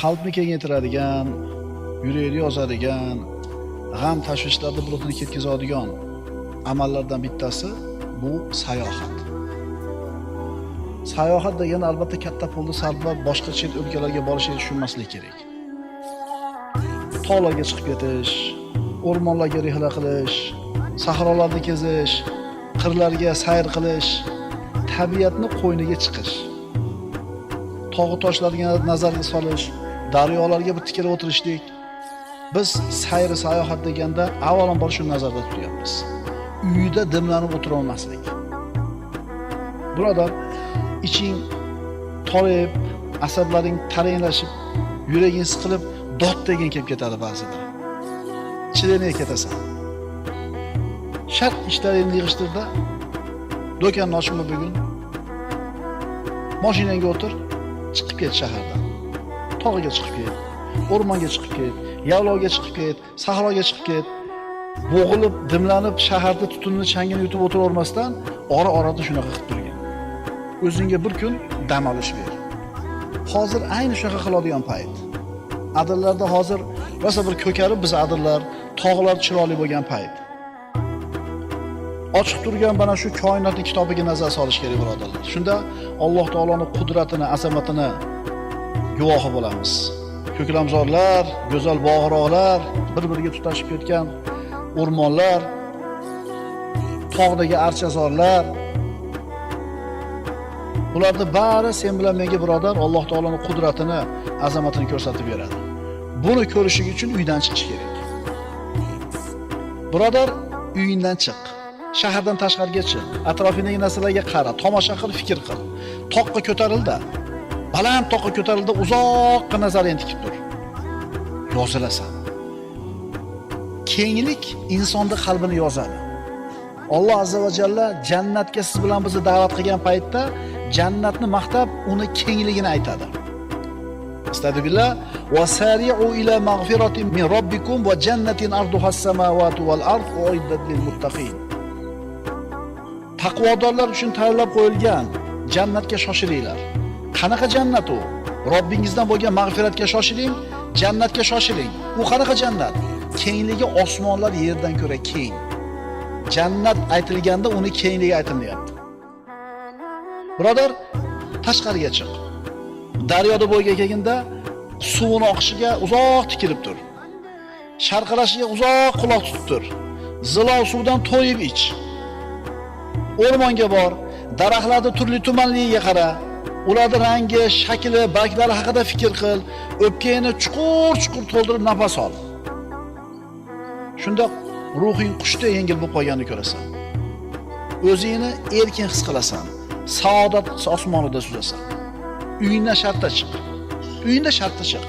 qalbni kengaytiradigan, yurakni yozadigan, g'am tashvishlarni bulutini ketkazadigan amallardan bittasi bu sayohat. Sayohat degani albatta katta pulni sarflab boshqa chet o'lkalarga borishni tushunmaslik kerak. Tog'larga chiqib ketish, o'rmonlarga rihla qilish, sahrolarni kezish, qirlarga sayr qilish, tabiatni qo'yniga chiqish, tog' toshlarga nazarga solish, daryolarga bir tikilib o'tirishlik. Biz sayr sayohat deganda avvalambor shuni nazarda tutyapmiz. Uyda dimlanib o'tira olmaslik. Birodar, iching torayib, asablaring taranglashib, yuraging siqilib, dod degan kelib ketadi ba'zida. Chidamay ketasan. Shart ishlaringni yig'ishtirda, do'konni ochma bugun. Mashinangga o'tir, chiqib ket shahardan. Tog'iga chiqib ket, o'rmonga chiqib ket, yaylovga chiqib ket, sahroga chiqib ket. Bo'g'ilib, dimlanib, shaharda tutunni changini yutib o'tiravermasdan, ora-orada shunaqa qilib turgin. O'zingga bir kun dam olish ber. Hozir ayni shunaqa qiladigan payt. Adillarda hozir rosa bir ko'karib biz adillar, tog'lar chiroyli bo'lgan payt. Ochiq turgan mana shu koinotning kitobiga nazar solish kerak birodarlar. Shunda Alloh taoloning qudratini, azamatini guvohi bo'lamiz. Ko'klamzorlar, go'zal bog'roqlar, bir-biriga tutashib ketgan o'rmonlar, tog'dagi archazorlar, bularni bari sen bilan menga birodar Alloh taoloning qudratini, azamatini ko'rsatib beradi. Buni ko'rishing uchun uydan chiqish kerak. Birodar, uyingdan chiq. Shahardan tashqariga chiq. Atrofingdagi narsalarga qara, tomosha qil, fikr qil. Toqqa ko'tarildi. Baland toqqa ko'tarildi, uzoqqa nazaring tikib tur. Yozilasan. Kenglik insonning qalbini yozadi. Alloh azza va jalla jannatga siz bilan bizni da'vat qilgan paytda jannatni maqtab, uni kengligini aytadi. Astagfirullah va sari'u ila mag'firatin min robbikum va jannatin arduhas samawati val ard uiddat lil muttaqin. Taqvodorlar uchun tayyorlab qo'yilgan jannatga shoshilinglar. Qanaqa jannat u? Robbingizdan bo'lgan mag'firatga shoshiling, jannatga shoshiling. U qanaqa jannat? Kengligi osmonlar yerdan ko'ra keng. Jannat aytilganda uni kengligi aytilyapti. Birodar, tashqariga chiq. Daryoda bo'yga kelganda suvning oqishiga uzoq tikilib tur. Sharqilashiga uzoq quloq tutib tur. Zilov suvdan to'yib ich. O'rmonga bor, daraxtlarning turli-tumanligiga qara. Ularning rangi, shakli, barglari haqida fikr qil. O'pkangni chuqur-chuqur to'ldirib nafas ol. Shunda ruhing qushday yengil bo'lib qolganini ko'rasan. O'zingni erkin his qilasan. Saodat osmonida suzasan. Uyingdan shartta chiq. Uyingda shartta chiq.